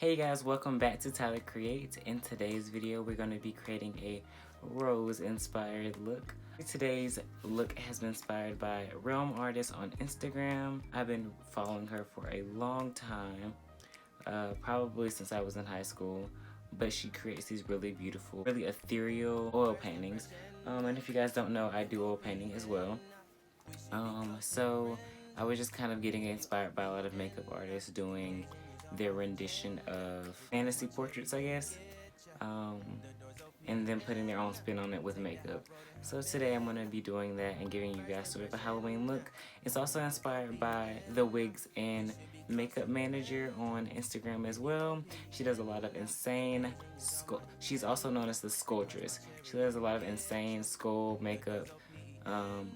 Hey guys, welcome back to Tyler Creates. In today's video, we're going to be creating a rose-inspired look. Today's look has been inspired by Realm Artist on Instagram. I've been following her for a long time, probably since I was in high school. But she creates these really beautiful, really ethereal oil paintings. And if you guys don't know, I do oil painting as well. So I was just kind of getting inspired by a lot of makeup artists doing their rendition of fantasy portraits, I guess, and then putting their own spin on it with makeup. So today I'm going to be doing that and giving you guys sort of a Halloween look. It's also inspired by the Wigs and Makeup Manager on Instagram as well. She does a lot of insane she's also known as the Sculptress. She does a lot of insane skull makeup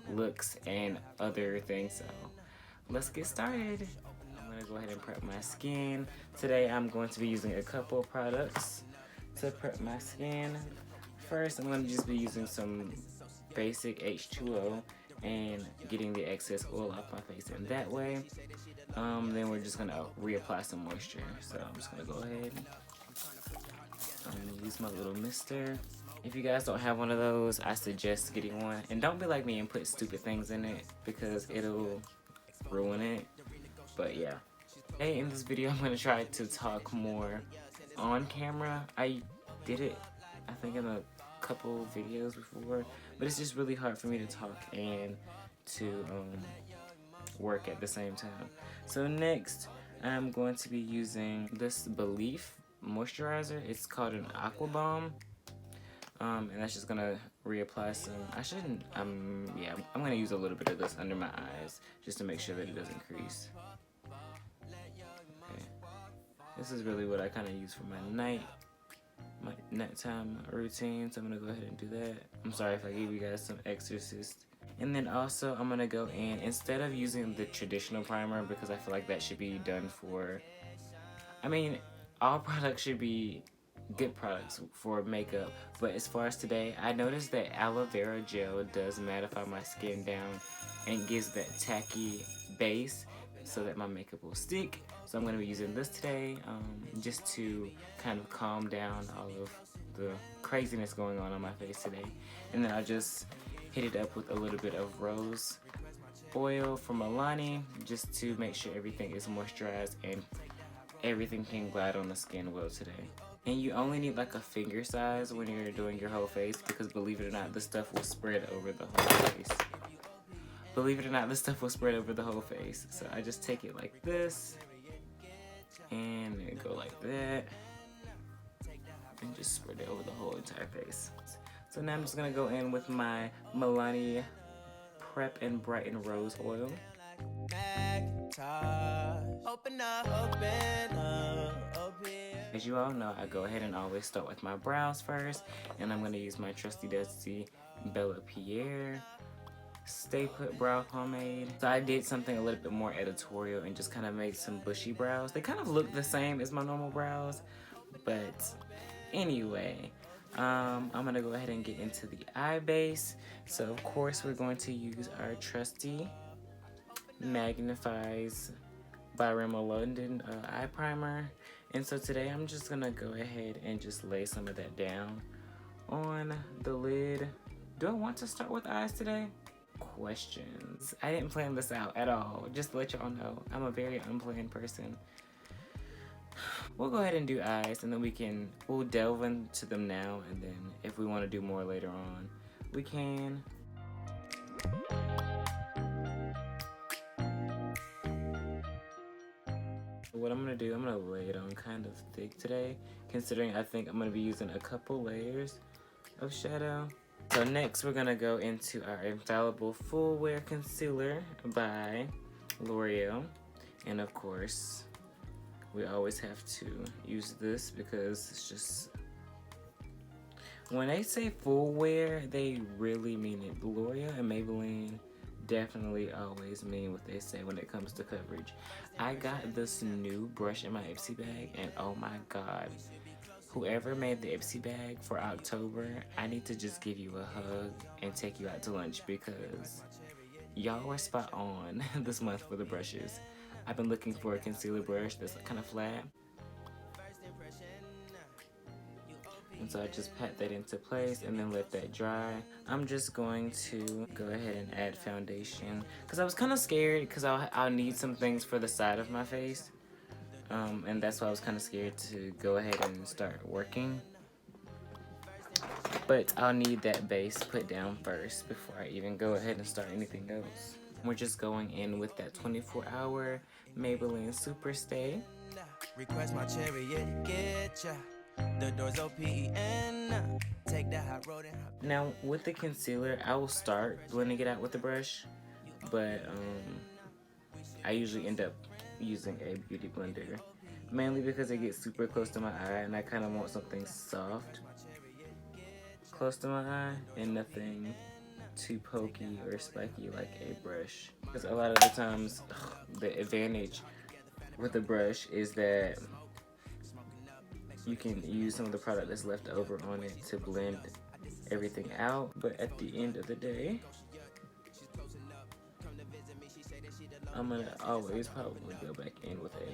looks and other things. So let's get started. I'm gonna go ahead and prep my skin. Today I'm going to be using a couple of products to prep my skin. First, I'm gonna just be using some basic H2O and getting the excess oil off my face in that way. Then we're just gonna reapply some moisture. So I'm just gonna go ahead and use my little mister. If you guys don't have one of those, I suggest getting one. And don't be like me and put stupid things in it because it'll ruin it. But yeah. Hey, in this video I'm gonna try to talk more on camera. I did it, I think, in a couple videos before, but it's just really hard for me to talk and to work at the same time. So next, I'm going to be using this Belief moisturizer. It's called an Aqua Bomb. And that's just gonna reapply some. I'm gonna use a little bit of this under my eyes just to make sure that it doesn't crease. Okay. This is really what I kind of use for my nighttime routine, so I'm gonna go ahead and do that. I'm sorry if I gave you guys some exorcist. And then also I'm gonna go in, instead of using the traditional primer, because I feel like that should be done for, I mean, all products should be good products for makeup, but as far as today, I noticed that aloe vera gel does mattify my skin down and gives that tacky base so that my makeup will stick. So I'm going to be using this today, just to kind of calm down all of the craziness going on my face today. And then I just hit it up with a little bit of rose oil from Milani just to make sure everything is moisturized and everything can glide on the skin well today. And you only need like a finger size when you're doing your whole face, because believe it or not, this stuff will spread over the whole face. Believe it or not, this stuff will spread over the whole face. So I just take it like this, and then go like that, and just spread it over the whole entire face. So now I'm just gonna go in with my Milani Prep and Brighten Rose Oil. As you all know, I go ahead and always start with my brows first, and I'm going to use my trusty dusty Bella Pierre Stay Put Brow Pomade. So I did something a little bit more editorial and just kind of made some bushy brows. They kind of look the same as my normal brows, but anyway, I'm going to go ahead and get into the eye base. So of course we're going to use our trusty Magnifies by Rimmel London eye primer. And so today I'm just gonna go ahead and just lay some of that down on the lid. Do I want to start with eyes today? Questions. I didn't plan this out at all. Just to let y'all know, I'm a very unplanned person. We'll go ahead and do eyes, and then we'll delve into them now, and then if we want to do more later on, we can. What I'm going to do, I'm going to lay it on kind of thick today, considering I think I'm going to be using a couple layers of shadow. So next we're going to go into our Infallible Full Wear Concealer by L'Oreal. And of course, we always have to use this because it's just, when they say full wear, they really mean it. L'Oreal and Maybelline definitely always mean what they say when it comes to coverage. I got this new brush in my Ipsy bag, and oh my god, whoever made the Ipsy bag for October, I need to just give you a hug and take you out to lunch, because y'all were spot on this month for the brushes. I've been looking for a concealer brush that's kind of flat, And so I just pat that into place and then let that dry. I'm just going to go ahead and add foundation because I was kind of scared because I'll need some things for the side of my face. And that's why I was kind of scared to go ahead and start working. But I'll need that base put down first before I even go ahead and start anything else. We're just going in with that 24-hour Maybelline Super Stay. Request my chariot, get ya. The doors open. Take that hot road and hop. Now with the concealer, I will start blending it out with the brush, but I usually end up using a beauty blender, mainly because it gets super close to my eye and I kind of want something soft close to my eye and nothing too pokey or spiky like a brush. Because a lot of the times, the advantage with the brush is that you can use some of the product that's left over on it to blend everything out, but at the end of the day, I'm gonna always probably go back in with a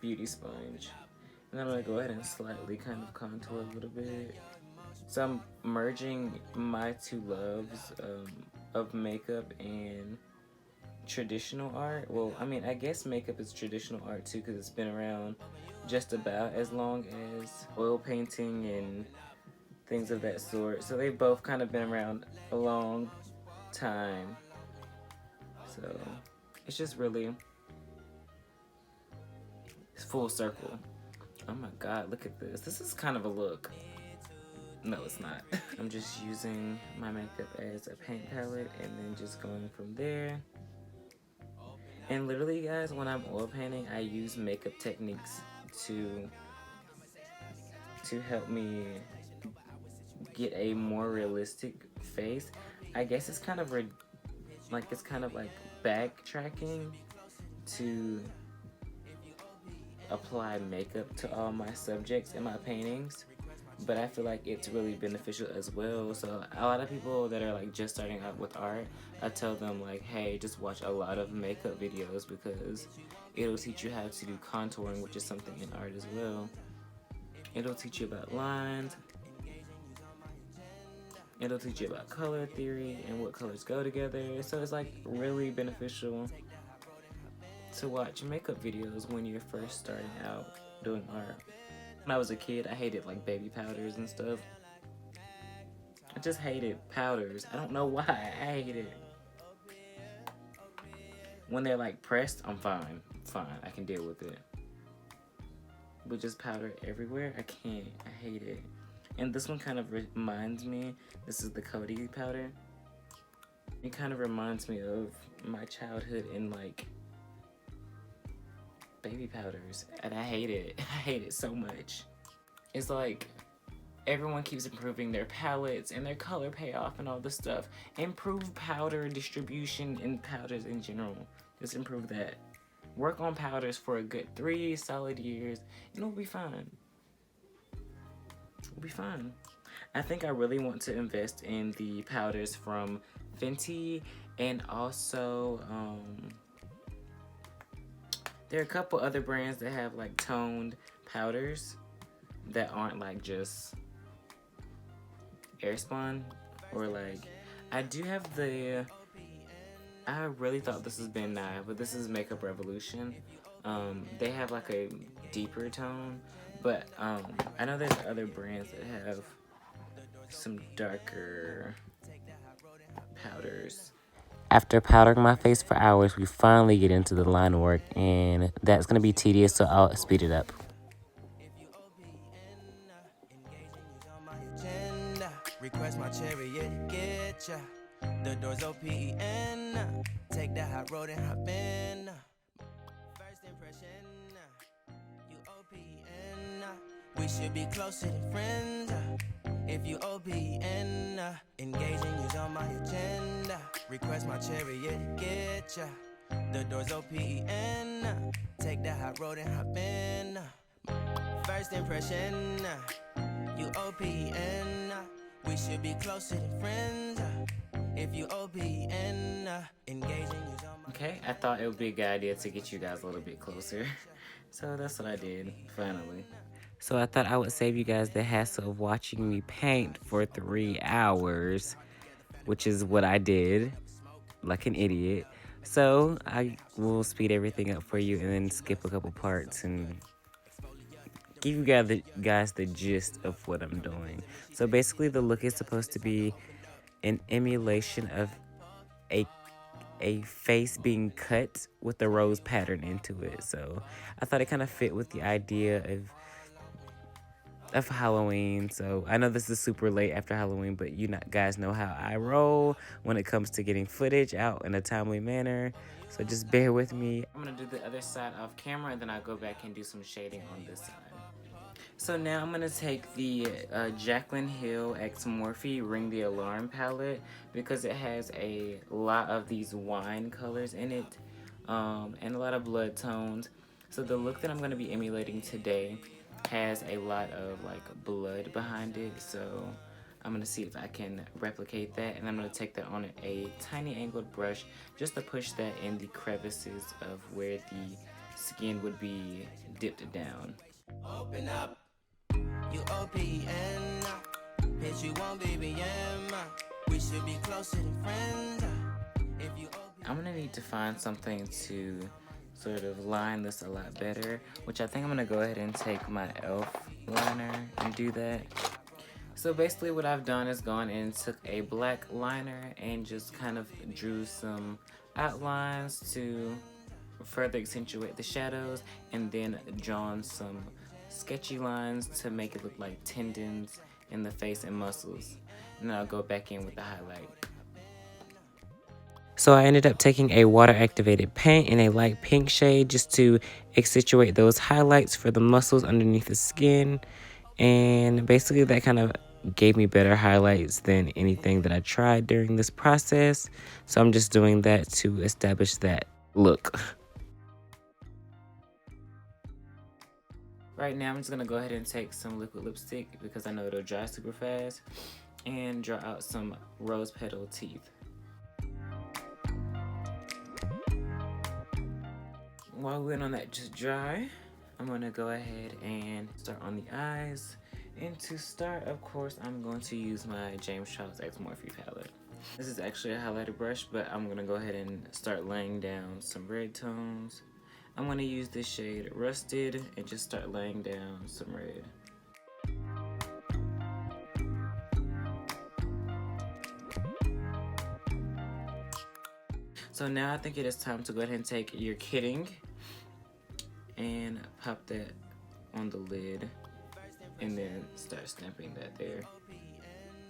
beauty sponge. And I'm gonna go ahead and slightly kind of contour a little bit. So I'm merging my two loves of makeup and traditional art. Well, I mean, I guess makeup is traditional art too because it's been around just about as long as oil painting and things of that sort. So they've both kind of been around a long time. So it's just really, it's full circle. Oh my god, look at this. This is kind of a look. No, it's not. I'm just using my makeup as a paint palette and then just going from there. And literally, guys, when I'm oil painting, I use makeup techniques to help me get a more realistic face. I guess it's kind of like backtracking to apply makeup to all my subjects in my paintings, but I feel like it's really beneficial as well. So a lot of people that are like just starting out with art, I tell them like, hey, just watch a lot of makeup videos because it'll teach you how to do contouring, which is something in art as well. It'll teach you about lines, it'll teach you about color theory and what colors go together. So it's like really beneficial to watch makeup videos when you're first starting out doing art. When I was a kid, I hated like baby powders and stuff. I just hated powders. I don't know why. I hate it. When they're like pressed, I'm fine. I can deal with it. But just powder everywhere, I can't. I hate it. And this one kind of reminds me, this is the Coty powder. It kind of reminds me of my childhood in like baby powders, and I hate it. I hate it so much. It's like everyone keeps improving their palettes and their color payoff and all this stuff. Improve powder distribution and powders in general. Just improve that. Work on powders for a good 3 solid years and it'll be fine. It'll be fine. I think I really want to invest in the powders from Fenty, and also there are a couple other brands that have like toned powders that aren't like just airspun, or like I do have the, I really thought this was Ben Nye, but this is Makeup Revolution. They have like a deeper tone, but I know there's other brands that have some darker powders. After powdering my face for hours, we finally get into the line work, and that's gonna be tedious, so I'll speed it up. Request my chariot, get ya. The doors open. Take that hot road and hop in. First impression, you OPN. We should be closer than friends. If you OPN, engaging you's on my agenda. Request my chariot, get ya. The doors open. Take that hot road and hop in. First impression, you OPN. We should be closer than friends. If you OPN, engaging you's on my. Okay, I thought it would be a good idea to get you guys a little bit closer. So that's what I did, finally. So I thought I would save you guys the hassle of watching me paint for 3 hours, which is what I did, like an idiot. So I will speed everything up for you and then skip a couple parts and give you guys the gist of what I'm doing. So basically the look is supposed to be an emulation of a face being cut with a rose pattern into it. So I thought it kind of fit with the idea of Halloween. So I know this is super late after Halloween, but guys know how I roll when it comes to getting footage out in a timely manner. So just bear with me. I'm gonna do the other side off camera and then I'll go back and do some shading on this side. So now I'm gonna take the Jaclyn Hill X Morphe Ring the Alarm palette because it has a lot of these wine colors in it and a lot of blood tones. So the look that I'm gonna be emulating today has a lot of like blood behind it. So I'm gonna see if I can replicate that, and I'm gonna take that on a tiny angled brush just to push that in the crevices of where the skin would be dipped down. Open up, you OPN. Bitch, you won't BBM. We should be closer than friends. If you I'm gonna need to find something to sort of line this a lot better, which I think I'm gonna go ahead and take my e.l.f. liner and do that. So basically what I've done is gone and took a black liner and just kind of drew some outlines to further accentuate the shadows, and then drawn some sketchy lines to make it look like tendons in the face and muscles. And then I'll go back in with the highlight. So I ended up taking a water activated paint in a light pink shade just to accentuate those highlights for the muscles underneath the skin. And basically that kind of gave me better highlights than anything that I tried during this process. So I'm just doing that to establish that look. Right now I'm just gonna go ahead and take some liquid lipstick because I know it'll dry super fast, and draw out some rose petal teeth. While we're waiting on that just dry, I'm gonna go ahead and start on the eyes. And to start, of course, I'm going to use my James Charles X Morphe palette. This is actually a highlighter brush, but I'm gonna go ahead and start laying down some red tones. I'm gonna use this shade Rusted and just start laying down some red. So now I think it is time to go ahead and take your kidding and pop that on the lid and then start stamping that there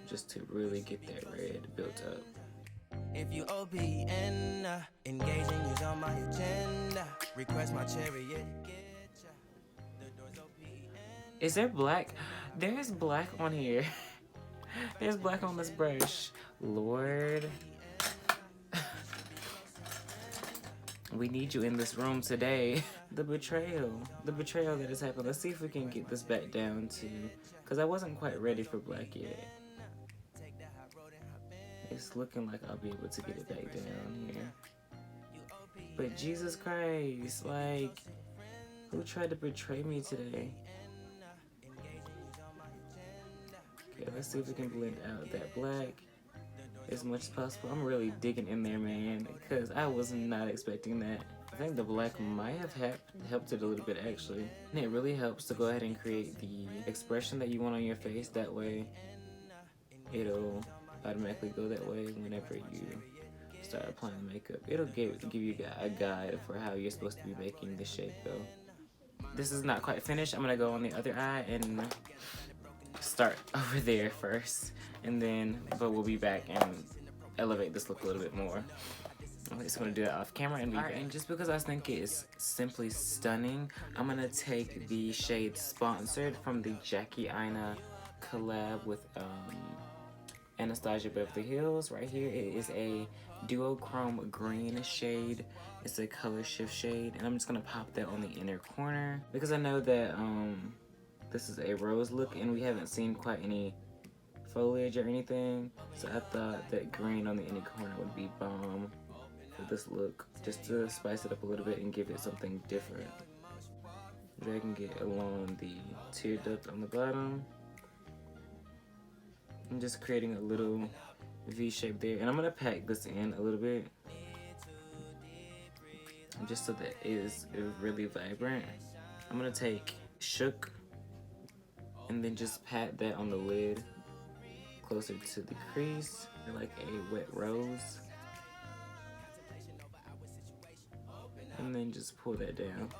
just to really get that red built up. If you OPN, engaging is on my agenda. Request my chariot, get ya. The door's OPN. Is there black? There is black on here. There's black on this brush. Lord. We need you in this room today. The betrayal that has happened. Let's see if we can get this back down to, because I wasn't quite ready for black yet. It's looking like I'll be able to get it back down here. But Jesus Christ, like, who tried to betray me today? Okay, let's see if we can blend out that black as much as possible. I'm really digging in there, man, because I was not expecting that. I think the black might have helped it a little bit, actually. And it really helps to go ahead and create the expression that you want on your face. That way, it'll automatically go that way whenever you start applying makeup. It'll give you a guide for how you're supposed to be making the shape, though. This is not quite finished. I'm going to go on the other eye and start over there first, and then but we'll be back and elevate this look a little bit more. I'm just gonna do that off camera and be back. And just because I think it is simply stunning, I'm gonna take the shade Sponsored from the Jackie Aina collab with Anastasia Beverly Hills. Right here, it is a duochrome green shade. It's a color shift shade, and I'm just gonna pop that on the inner corner because I know that this is a rose look and we haven't seen quite any foliage or anything, so I thought that green on the inner corner would be bomb for this look, just to spice it up a little bit and give it something different. that I can get along the tear duct on the bottom. I'm just creating a little V shape there, and I'm gonna pack this in a little bit just so that it is really vibrant. I'm gonna take Shook and then just pat that on the lid closer to the crease like a wet rose, and then just pull that down.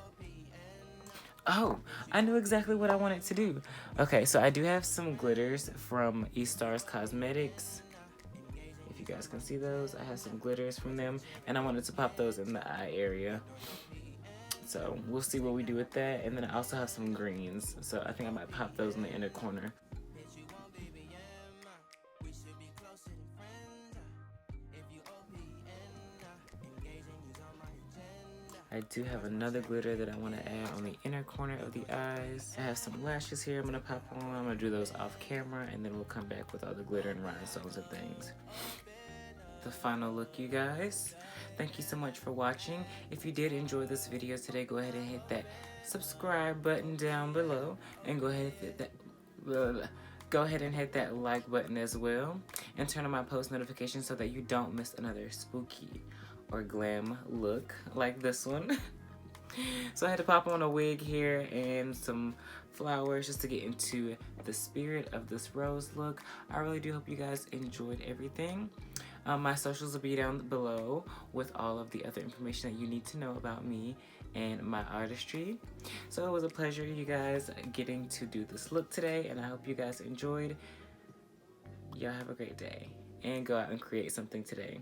Oh, I knew exactly what I wanted to do. Okay, so I do have some glitters from E-Stars Cosmetics. If you guys can see those, I have some glitters from them, and I wanted to pop those in the eye area. So we'll see what we do with that. And then I also have some greens, so I think I might pop those in the inner corner. I do have another glitter that I want to add on the inner corner of the eyes. I have some lashes here I'm going to pop on. I'm going to do those off camera, and then we'll come back with all the glitter and rhinestones and things. The final look, you guys. Thank you so much for watching. If you did enjoy this video today, go ahead and hit that subscribe button down below, and go ahead and hit that go ahead and hit that like button as well, and turn on my post notifications so that you don't miss another spooky or glam look like this one. So I had to pop on a wig here and some flowers just to get into the spirit of this rose look. I really do hope you guys enjoyed everything. My socials will be down below with all of the other information that you need to know about me and my artistry. So it was a pleasure, you guys, getting to do this look today, and I hope you guys enjoyed. Y'all have a great day and go out and create something today.